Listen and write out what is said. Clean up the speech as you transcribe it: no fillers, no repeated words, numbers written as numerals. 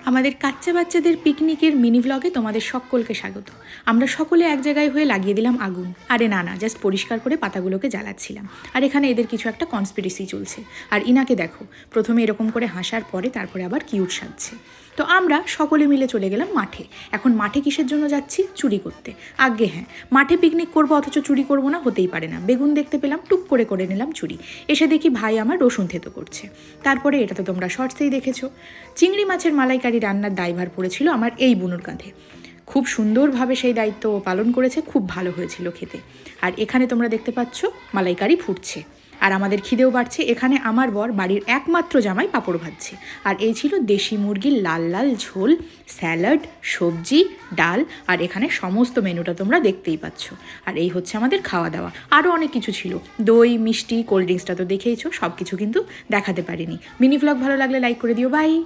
আমাদের কাচ্চা বাচ্চাদের পিকনিকের মিনি ভ্লগে তোমাদের সকলকে স্বাগত। আমরা সকলে এক জায়গায় হয়ে লাগিয়ে দিলাম আগুন। আরে না, জাস্ট পরিষ্কার করে পাতাগুলোকে জ্বালাচ্ছিলাম। আর এখানে এদের কিছু একটা কনস্পিরেসি চলছে। আর ইনাকে দেখো, প্রথমে এরকম করে হাসার পরে তারপরে আবার কিউট সাজছে। তো আমরা সকলে মিলে চলে গেলাম মাঠে। এখন মাঠে কিসের জন্য যাচ্ছি? চুরি করতে। আগে হ্যাঁ, মাঠে পিকনিক করবো অথচ চুরি করবো না, হতেই পারে না। বেগুন দেখতে পেলাম, টুক করে নিলাম চুরি। এসে দেখি ভাই আমার রসুন থেতো করছে। তারপরে এটা তো তোমরা শর্টসেই দেখেছো, চিংড়ি মাছের মালাইকারি রান্নার দায়ভার পড়েছিল আমার এই বুনুর কাঁধে। খুব সুন্দরভাবে সেই দায়িত্ব পালন করেছে, খুব ভালো হয়েছিল খেতে। আর এখানে তোমরা দেখতে পাচ্ছ মালাইকারি ফুটছে, আর আমাদের খিদেও বাড়ছে। এখানে আমার বর বাড়ির একমাত্র জামাই পাঁপড় ভাজছে। আর এই ছিল দেশি মুরগির লাল লাল ঝোল, স্যালাড, সবজি, ডাল। আর এখানে সমস্ত মেনুটা তোমরা দেখতেই পাচ্ছ। আর এই হচ্ছে আমাদের খাওয়া দাওয়া। আরও অনেক কিছু ছিল, দই, মিষ্টি, কোল্ড ড্রিঙ্কসটা তো দেখেইছো। সব কিছু কিন্তু দেখাতে পারিনি। মিনি ভ্লগ ভালো লাগলে লাইক করে দিও। বাই।